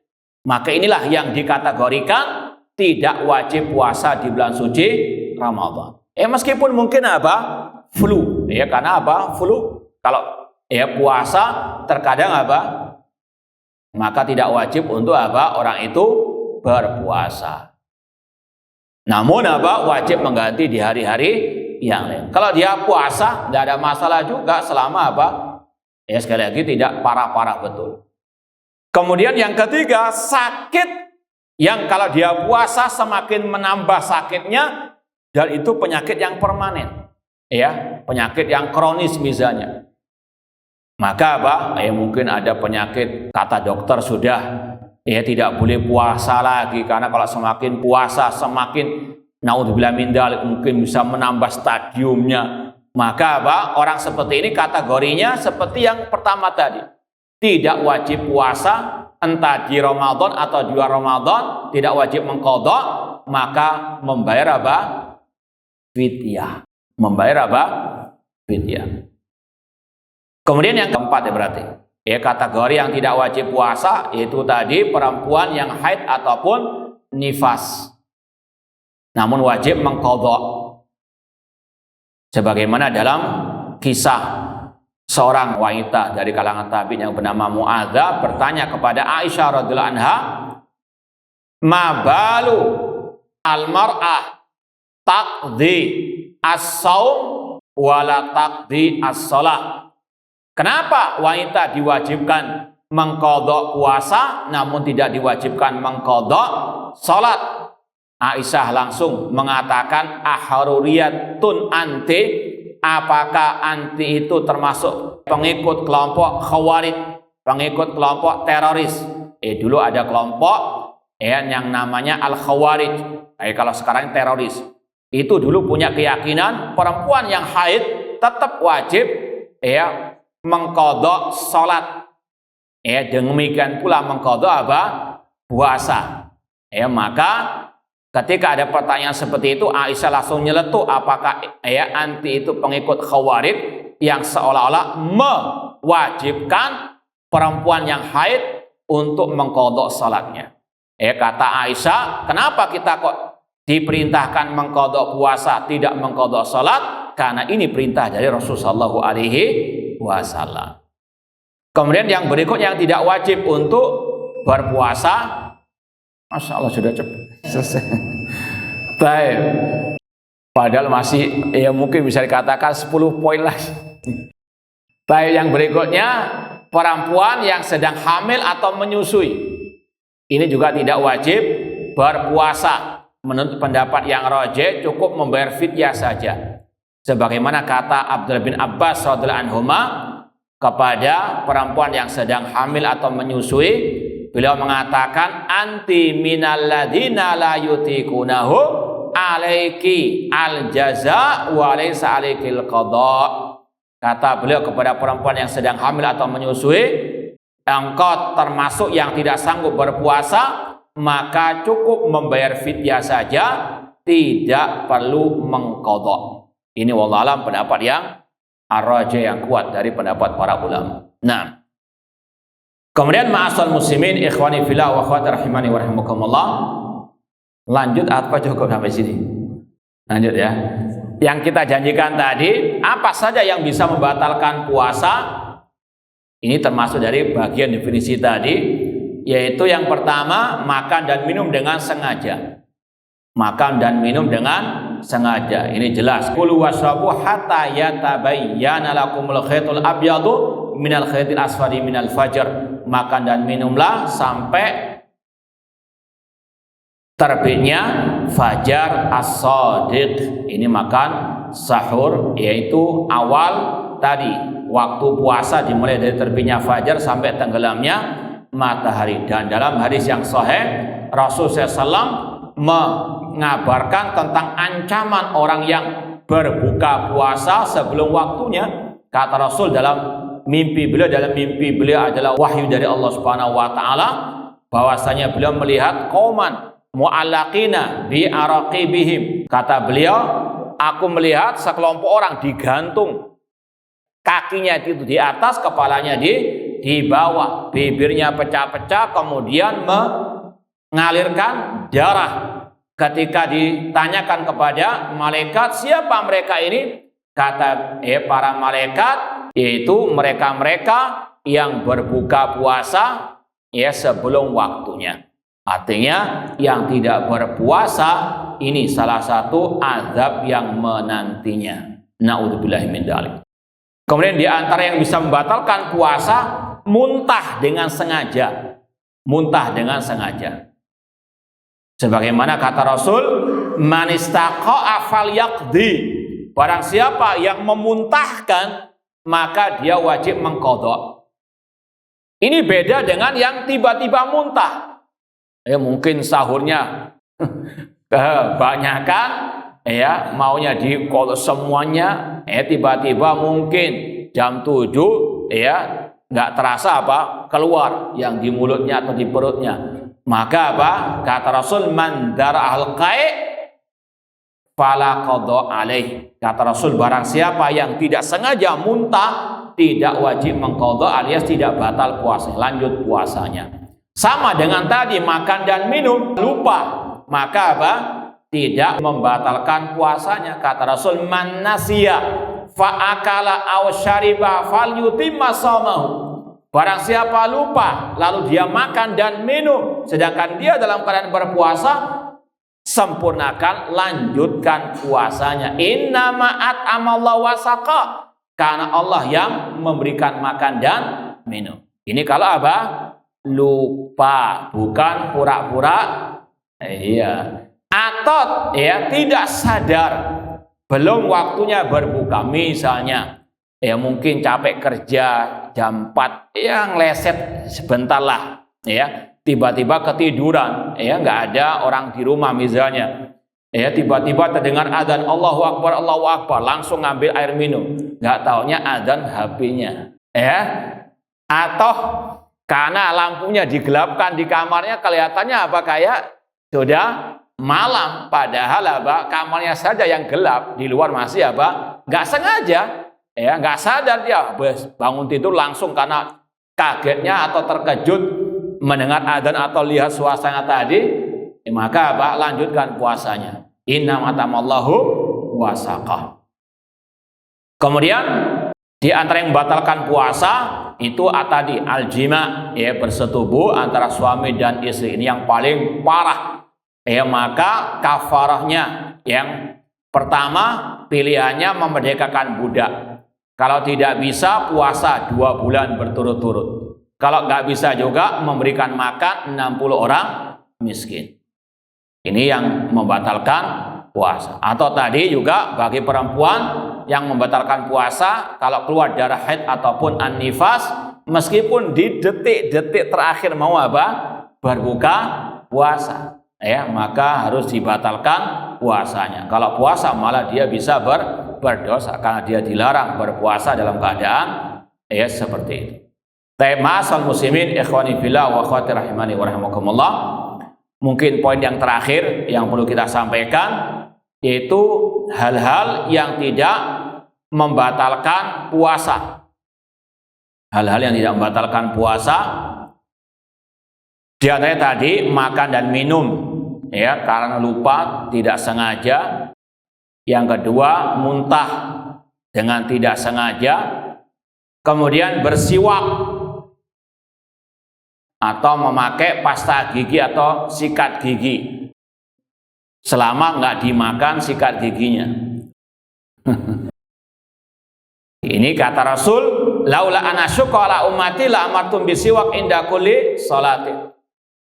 Maka inilah yang dikategorikan tidak wajib puasa di bulan suci Ramadan. Meskipun mungkin apa? Flu. Karena apa? Flu. Kalau puasa terkadang apa? Maka tidak wajib untuk apa? Orang itu berpuasa. Namun apa? Wajib mengganti di hari-hari yang lain. Kalau dia puasa, tidak ada masalah juga selama apa? Sekali lagi tidak parah-parah betul. Kemudian yang ketiga, sakit yang kalau dia puasa semakin menambah sakitnya, dan itu penyakit yang permanen. Penyakit yang kronis misalnya. Maka apa? Mungkin ada penyakit kata dokter sudah tidak boleh puasa lagi, karena kalau semakin puasa semakin naudzubillah min dzalik mungkin bisa menambah stadiumnya. Maka apa? Orang seperti ini kategorinya seperti yang pertama tadi. Tidak wajib puasa entah di Ramadan atau di luar Ramadan, tidak wajib mengqadha, maka membayar apa? Fidyah. Membayar apa? Fidyah. Kemudian yang keempat berarti kategori yang tidak wajib puasa yaitu tadi perempuan yang haid ataupun nifas, namun wajib mengqadha. Sebagaimana dalam kisah seorang wanita dari kalangan tabi'in yang bernama Mu'adzah bertanya kepada Aisyah radhiyallahu anha, "Ma balu al-mar'ah taqdi as-saum wa la taqdi as-shalah?" Kenapa wanita diwajibkan mengqadha puasa namun tidak diwajibkan mengqadha salat? Aisyah langsung mengatakan, "Aharuriyatun anti?" Apakah anti itu termasuk pengikut kelompok Khawarij, pengikut kelompok teroris? Dulu ada kelompok yang namanya Al-Khawarij. Kalau sekarang teroris. itu dulu punya keyakinan perempuan yang haid tetap wajib ya mengqadha salat. Ya, demikian pula mengqadha apa? Puasa. Ya, maka ketika ada pertanyaan seperti itu, Aisyah langsung nyeletuk, apakah ya anti itu pengikut Khawarij yang seolah-olah mewajibkan perempuan yang haid untuk mengqadha salatnya. Ya, kata Aisyah, kenapa kita kok diperintahkan mengqadha puasa, tidak mengqadha salat? Karena ini perintah dari Rasulullah sallallahu alaihi wasallam. Kemudian yang berikut yang tidak wajib untuk berpuasa, Masya Allah sudah cepat selesai. Baik. Padahal masih ya mungkin bisa dikatakan 10 poin lagi. Baik, yang berikutnya perempuan yang sedang hamil atau menyusui. Ini juga tidak wajib berpuasa. Menurut pendapat yang rajih cukup membayar fidyah saja. Sebagaimana kata Abdullah bin Abbas radhiyallahu anhuma kepada perempuan yang sedang hamil atau menyusui, beliau mengatakan anti minal ladina la yutikunahu alaiki al jaza wa laysa alaikil qada. Kata beliau kepada perempuan yang sedang hamil atau menyusui, engkau termasuk yang tidak sanggup berpuasa, maka cukup membayar fidyah saja, tidak perlu mengqadha. Ini wallahu alam pendapat yang ar-rajih yang kuat dari pendapat para ulama. Nah, kemudian ma'asal muslimin ikhwani fillah wa akhwati rahimani wa rahimakumullah. Lanjut apa cukup sampai sini? Lanjut ya. Yang kita janjikan tadi, apa saja yang bisa membatalkan puasa? Ini termasuk dari bagian definisi tadi, yaitu yang pertama, makan dan minum dengan sengaja. Makan dan minum dengan sengaja. Ini jelas. Kulu wasrabu hatta yatabayyana lakumul khaytul abyadu minal khaytil asfari minal fajr. Makan dan minumlah sampai terbitnya fajar as-shadiq. Ini makan sahur, yaitu awal tadi waktu puasa dimulai dari terbitnya fajar sampai tenggelamnya matahari. Dan dalam hadis yang sahih Rasulullah SAW mengabarkan tentang ancaman orang yang berbuka puasa sebelum waktunya. Kata Rasul dalam mimpi beliau adalah wahyu dari Allah Subhanahu wa taala, bahwasanya beliau melihat qauman mu'allaqina bi araqibihim. Kata beliau, aku melihat sekelompok orang digantung, kakinya itu di atas, kepalanya di bawah, bibirnya pecah-pecah, kemudian mengalirkan darah. Ketika ditanyakan kepada malaikat, siapa mereka ini? Kata para malaikat, yaitu mereka-mereka yang berbuka puasa ya sebelum waktunya. Artinya yang tidak berpuasa ini salah satu azab yang menantinya. Na'udzubillahi min dzalik. Kemudian di antara yang bisa membatalkan puasa, muntah dengan sengaja. Muntah dengan sengaja. Sebagaimana kata Rasul, man istaqa'a falyaqdi. Barang siapa yang memuntahkan, maka dia wajib mengqadha. Ini beda dengan yang tiba-tiba muntah. Mungkin sahurnya kebanyakan, maunya diqadha semuanya, tiba-tiba mungkin jam 7, nggak terasa keluar yang di mulutnya atau di perutnya. Maka kata Rasul, man dara'al qai' fala qadha alaih. Kata Rasul, barang siapa yang tidak sengaja muntah, tidak wajib mengqadha alias tidak batal puasa, lanjut puasanya. Sama dengan tadi makan dan minum, lupa, maka tidak membatalkan puasanya. Kata Rasul, man nasiya fa akala aw syariba falyutimma shaumahu. Barang siapa lupa lalu dia makan dan minum sedangkan dia dalam keadaan berpuasa, sempurnakan, lanjutkan puasanya. Innama at'amallahu wasaqa, karena Allah yang memberikan makan dan minum. Ini kalau lupa, bukan pura-pura atau tidak sadar belum waktunya berbuka. Misalnya mungkin capek kerja jam 4, ngeleset sebentar lah, tiba-tiba ketiduran, nggak ada orang di rumah misalnya, Ya, tiba-tiba terdengar adzan Allahu Akbar, langsung ngambil air minum. Nggak taunya adzan HP-nya. Ya, atau karena lampunya digelapkan di kamarnya, kelihatannya apa kayak sudah malam, padahal apa kamarnya saja yang gelap, di luar masih apa nggak sengaja, ya nggak sadar dia bangun tidur langsung karena kagetnya atau terkejut mendengar adzan atau lihat suasana tadi, maka apa lanjutkan puasanya. Inna matamallahu wasaqah. Kemudian di antara yang membatalkan puasa itu tadi aljima, ya bersetubuh antara suami dan istri, ini yang paling parah. Ya, maka kafarahnya yang pertama pilihannya memerdekakan budak. Kalau tidak bisa puasa 2 bulan berturut-turut. Kalau nggak bisa juga memberikan makan 60 orang miskin. Ini yang membatalkan puasa. Atau tadi juga bagi perempuan yang membatalkan puasa kalau keluar darah haid ataupun an-nifas, meskipun di detik-detik terakhir mau apa berbuka puasa, ya maka harus dibatalkan puasanya. Kalau puasa malah dia bisa berdosa karena dia dilarang berpuasa dalam keadaan ya seperti itu. Tema asal muslimin ikhwani fillah wa akhwati rahimani wa rahimakumullah. Mungkin poin yang terakhir yang perlu kita sampaikan yaitu hal-hal yang tidak membatalkan puasa. Hal-hal yang tidak membatalkan puasa di antaranya tadi makan dan minum, ya karena lupa, tidak sengaja. Yang kedua muntah dengan tidak sengaja. Kemudian bersiwak atau memakai pasta gigi atau sikat gigi selama nggak dimakan sikat giginya. Ini kata Rasul, laula ana syuqa ala ummati la amartum bisiwak inda kulli salati.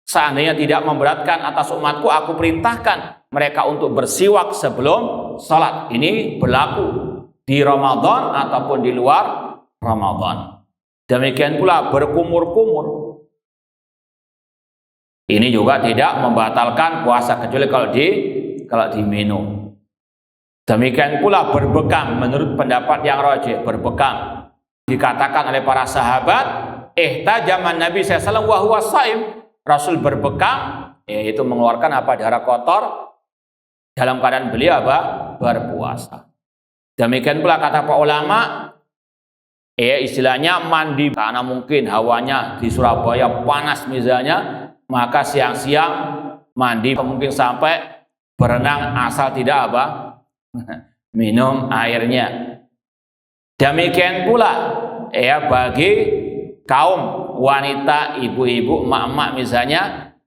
Seandainya tidak memberatkan atas umatku, aku perintahkan mereka untuk bersiwak sebelum salat. Ini berlaku di Ramadan ataupun di luar Ramadan. Demikian pula berkumur-kumur. Ini juga tidak membatalkan puasa kecuali kalau diminum. Demikian pula berbekam, menurut pendapat yang rajih, berbekam. Dikatakan oleh para sahabat, ihtajaman Nabi sallallahu alaihi wasallam, Rasul berbekam, yaitu mengeluarkan darah kotor dalam keadaan beliau berpuasa. Demikian pula kata para ulama, istilahnya mandi karena mungkin hawanya di Surabaya panas misalnya, maka siang-siang mandi mungkin sampai berenang asal tidak minum airnya. Demikian pula bagi kaum wanita, ibu-ibu, emak-emak misalnya,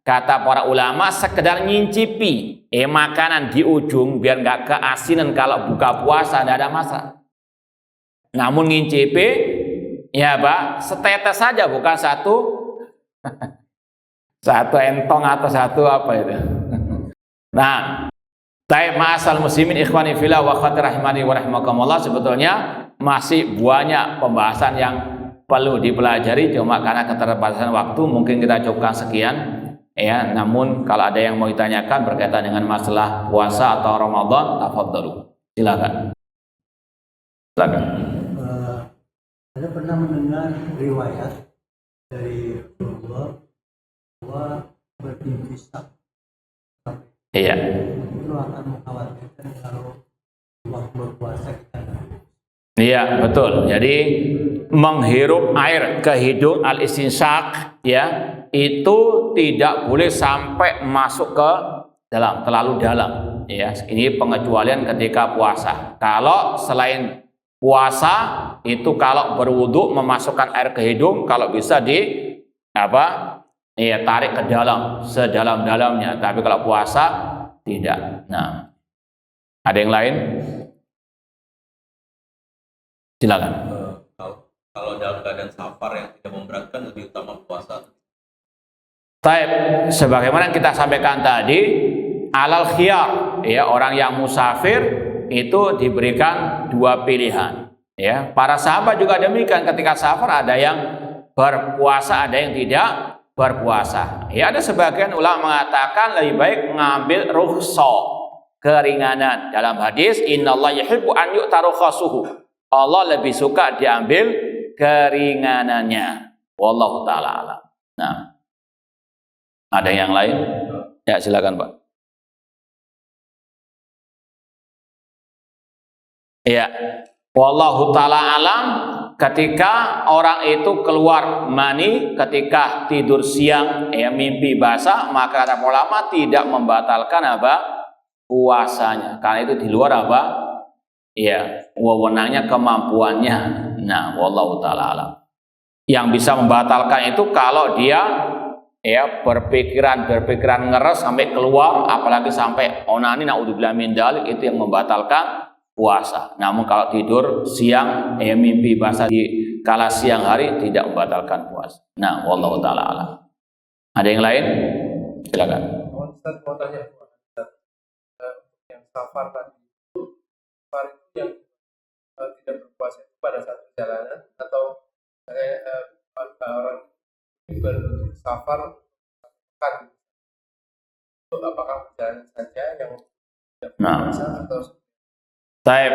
kata para ulama sekedar ngincipi makanan di ujung biar nggak keasinan kalau buka puasa tidak ada masalah. Namun ngincipi setetes saja, bukan satu entong atau satu apa itu. Nah, ma'asal muslimin ikhwani fillah wa akhwati rahimani wa rahimakumullah, sebetulnya masih banyak pembahasan yang perlu dipelajari, cuma karena keterbatasan waktu mungkin kita cukupkan sekian ya. Namun kalau ada yang mau ditanyakan berkaitan dengan masalah puasa atau Ramadan, tafadhalu. Silakan. Saya pernah mendengar riwayat dari Rasulullah bahwa berimsak itu akan mengkhawatirkan kalau waktu berpuasa kita. Iya, betul. Jadi menghirup air ke hidung al-istinsyak itu tidak boleh sampai masuk ke dalam, terlalu dalam ya. Ini pengecualian ketika puasa. Kalau selain puasa itu kalau berwudu memasukkan air ke hidung, kalau bisa tarik ke dalam sedalam-dalamnya. Tapi kalau puasa tidak. Nah, ada yang lain? Silakan. Kalau dalam keadaan safar yang tidak memberatkan lebih utama puasa. Sebagaimana yang kita sampaikan tadi, alal khiyar, orang yang musafir itu diberikan 2 pilihan. Para sahabat juga demikian, ketika safar ada yang berpuasa, ada yang tidak berpuasa. Ada sebagian ulama mengatakan lebih baik mengambil rukhsah, keringanan. Dalam hadis, innallaha yuhibbu an yu'ta rukhasuhu. Allah lebih suka diambil keringanannya. Wallahu taala alam. Nah, ada yang lain? Ya, silakan Pak. Ya, wallahu taala alam. Ketika orang itu keluar mani ketika tidur siang, ya mimpi basah, maka kata ulama tidak membatalkan apa? Puasanya. Karena itu di luar apa? Ya, wewenangnya, kemampuannya. Nah, wallahu taala alam. Yang bisa membatalkan itu kalau dia ya berpikiran ngeres sampai keluar, apalagi sampai onani, naudzubillah min dzalik, itu yang membatalkan puasa. Namun kalau tidur siang mimpi basah di kala siang hari tidak membatalkan puasa. Nah, wallahu taala alam. Ada yang lain? Silakan. Ustaz mau tanya yang safar tadi itu, safar itu yang tidak berpuasa itu pada saat perjalanan atau orang bersafar kan itu apakah perjalanan saja yang tidak berpuasa atau Taib.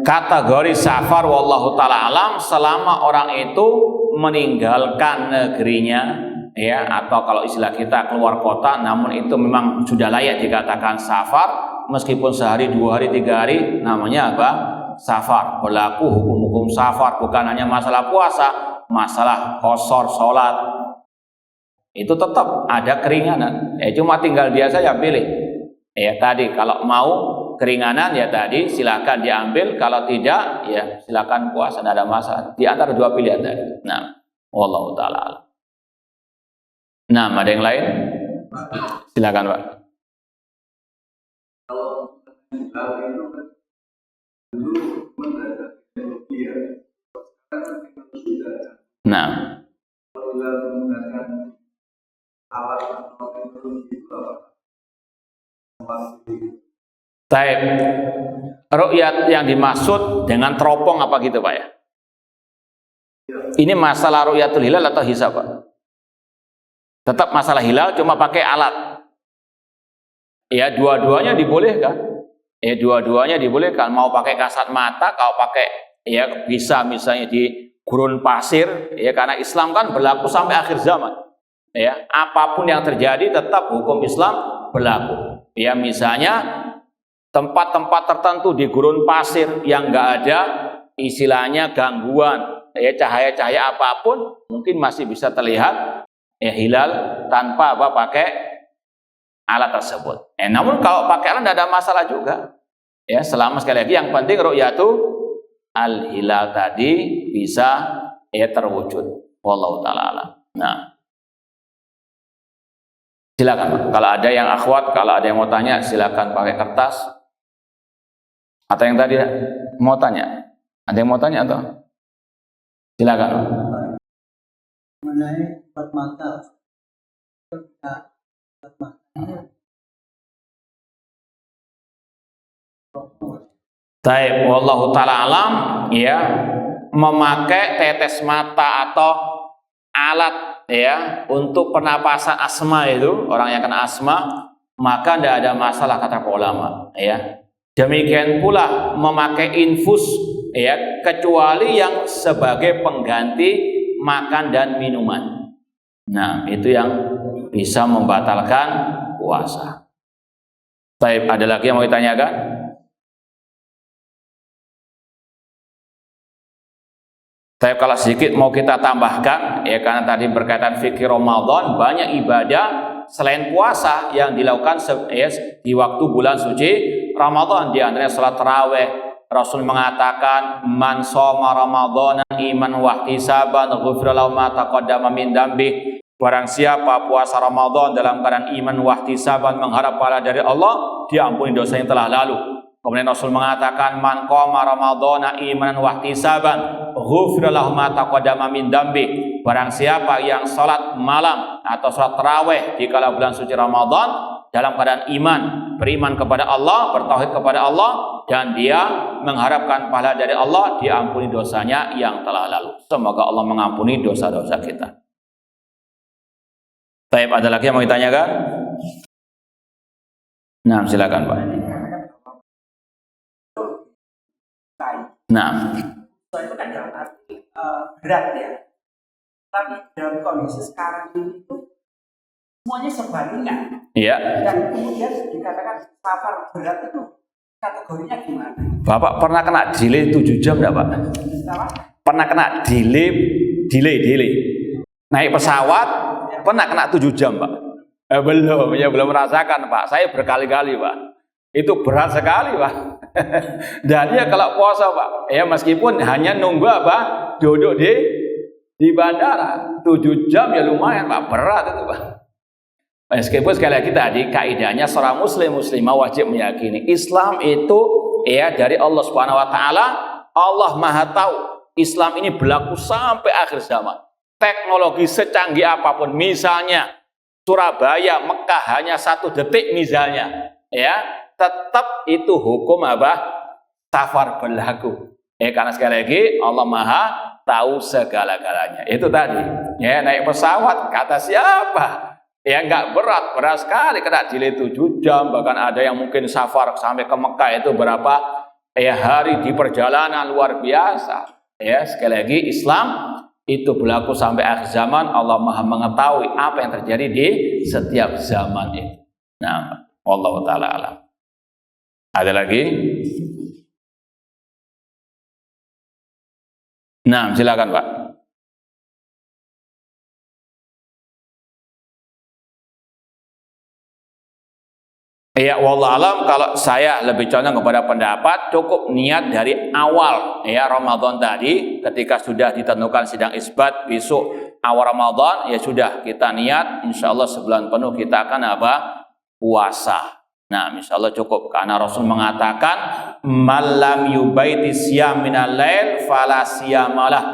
Kategori safar wallahu taala alam selama orang itu meninggalkan negerinya ya, atau kalau istilah kita keluar kota, namun itu memang sudah layak dikatakan safar, meskipun sehari, 2 hari, 3 hari, namanya apa? Safar. Berlaku hukum-hukum safar, bukan hanya masalah puasa, masalah qashar salat. Itu tetap ada keringanan. Cuma tinggal dia saja pilih. Ya tadi kalau mau keringanan ya tadi silakan diambil, kalau tidak ya silakan puasa, tidak ada masalah. Di antara 2 pilihan tadi. Nah, wallahu taala alam. Nah, ada yang lain? Silakan Pak. Nah, taib. Ru'yat yang dimaksud dengan teropong apa gitu Pak ya? Ini masalah ru'yatul hilal atau hisab Pak? Tetap masalah hilal, cuma pakai alat. Ya, dua-duanya dibolehkan. Ya, dua-duanya dibolehkan. Mau pakai kasat mata, kalau pakai ya bisa misalnya di gurun pasir, ya karena Islam kan berlaku sampai akhir zaman. Ya, apapun yang terjadi tetap hukum Islam berlaku. Ya, misalnya tempat-tempat tertentu di gurun pasir yang nggak ada istilahnya gangguan, ya cahaya-cahaya apapun mungkin masih bisa terlihat ya hilal tanpa apa pakai alat tersebut. Namun kalau pakai alat tidak ada masalah juga. Ya, selama sekali lagi yang penting ru'yatu al-hilal tadi bisa ya terwujud. Wallahu taala alam. Nah, silakan kalau ada yang akhwat, kalau ada yang mau tanya silakan pakai kertas. Atau yang tadi mau tanya? Ada yang mau tanya atau? Silakan. mengenai empat mata. Taib, wallahu taala alam, ya, memakai tetes mata atau alat ya untuk pernapasan asma itu, orang yang kena asma, maka tidak ada masalah kata ulama ya. Demikian pula memakai infus ya, kecuali yang sebagai pengganti makan dan minuman. Nah, itu yang bisa membatalkan puasa. Taib, ada lagi yang mau ditanyakan? Tapi kalau sedikit mau kita tambahkan, ya karena tadi berkaitan fikih Ramadan, banyak ibadah selain puasa yang dilakukan ya, di waktu bulan suci Ramadan. Di antaranya salat tarawih. Rasul mengatakan, man shoma Ramadhana iman wa ihtisaban ghufira lahu ma taqaddama min dambi. Barang siapa puasa Ramadan dalam keadaan iman wa ihtisaban, mengharap pahala dari Allah, diampuni dosa yang telah lalu. Kemudian Rasul mengatakan, man qama Ramadhana imanan wa ihtisaban ghufira lahu ma taqaddama min dambi. Barang siapa yang salat malam atau salat tarawih di kala bulan suci Ramadan dalam keadaan iman, beriman kepada Allah, bertauhid kepada Allah, dan dia mengharapkan pahala dari Allah, diampuni dosanya yang telah lalu. Semoga Allah mengampuni dosa-dosa kita. Baik, ada lagi yang mau ditanyakan? Nah, silakan Pak. kayu. Nah, Itu kan dalam arti berat ya. Tapi dalam kondisi sekarang ini itu semuanya serba ringan. iya. Dan kemudian dikatakan safar berat itu kategorinya gimana? Bapak pernah kena delay 7 jam enggak, Pak? Apa? Pernah kena delay. Naik pesawat pernah kena 7 jam, Pak? Belum merasakan, Pak. Saya berkali-kali, Pak. Itu berat sekali, Pak. Dan ya kalau puasa, Pak, ya meskipun hanya nunggu apa? Duduk di bandara 7 jam ya lumayan, Pak. Berat itu, Pak. Meskipun sekali lagi tadi kaidahnya seorang muslimah wajib meyakini Islam itu ya dari Allah Subhanahu wa taala. Allah Maha tahu Islam ini berlaku sampai akhir zaman. Teknologi secanggih apapun, misalnya Surabaya, Mekah hanya 1 detik misalnya, ya tetap itu hukum apa? Safar berlaku. Karena sekali lagi Allah Maha tahu segala-galanya. Itu tadi. Ya, naik pesawat kata siapa? Ya nggak berat sekali, kena delay 7 jam, bahkan ada yang mungkin safar sampai ke Mekah itu berapa hari di perjalanan luar biasa. Ya, sekali lagi Islam itu berlaku sampai akhir zaman. Allah Maha mengetahui apa yang terjadi di setiap zaman itu. Nah, wallahu taala alam. Ada lagi? Nah, silakan, Pak. Ya, wallah alam, kalau saya lebih condong kepada pendapat cukup niat dari awal ya Ramadan tadi, ketika sudah ditentukan sidang isbat besok awal Ramadan, ya sudah kita niat insya Allah sebulan penuh kita akan apa? Puasa. Nah, insya Allah cukup, karena Rasul mengatakan malam yubaiti siyam minal lail fala siyamalah.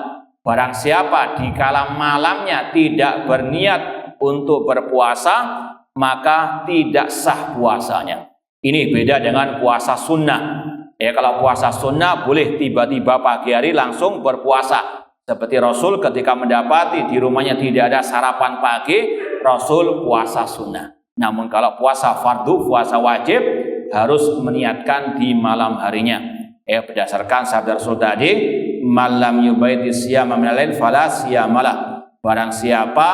Barang siapa di kala malamnya tidak berniat untuk berpuasa, maka tidak sah puasanya. Ini beda dengan puasa sunnah. Ya, kalau puasa sunnah boleh tiba-tiba pagi hari langsung berpuasa. Seperti Rasul ketika mendapati di rumahnya tidak ada sarapan pagi, Rasul puasa sunnah. Namun kalau puasa fardu, puasa wajib, harus meniatkan di malam harinya. Berdasarkan sabda Rasul tadi, malam yubaiti siyama minal lail fala siyamalah. Barang siapa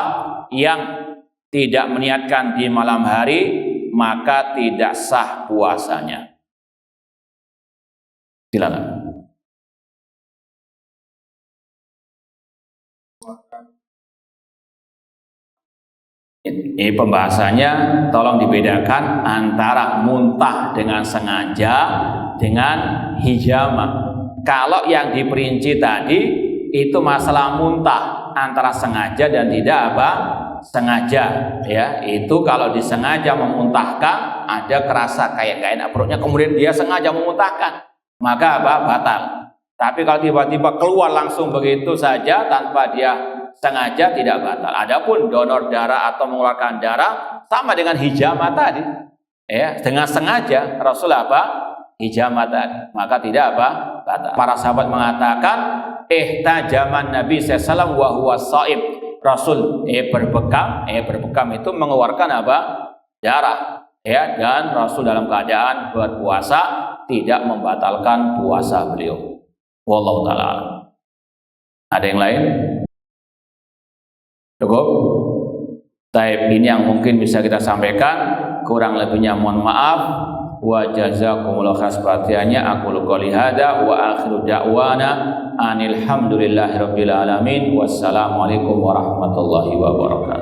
yang tidak meniatkan di malam hari, maka tidak sah puasanya. Silakan. Ini pembahasannya tolong dibedakan antara muntah dengan sengaja dengan hijama. Kalau yang diperinci tadi itu masalah muntah antara sengaja dan tidak apa? Sengaja, ya. Itu kalau disengaja memuntahkan, ada kerasa kayak gak enak perutnya, kemudian dia sengaja memuntahkan, maka apa? Batal. Tapi kalau tiba-tiba keluar langsung begitu saja tanpa dia sengaja, tidak batal. Adapun donor darah atau mengeluarkan darah sama dengan hijama tadi, ya, dengan sengaja Rasul apa? Hijama tadi, maka tidak apa? Batal. Para sahabat mengatakan ihtajaman Nabi sallallahu alaihi wasallam wa huwa shaim. Rasul berbekam itu mengeluarkan apa? Darah, ya, dan Rasul dalam keadaan berpuasa tidak membatalkan puasa beliau. Wallahu taala. Ada yang lain? Cukup? Taib, ini yang mungkin bisa kita sampaikan, kurang lebihnya mohon maaf. Wa jazakumullahu khairan. Aku qouli hada wa akhiru da'wana anil hamdulillahi rabbil alamin. Wassalamualaikum warahmatullahi wabarakatuh.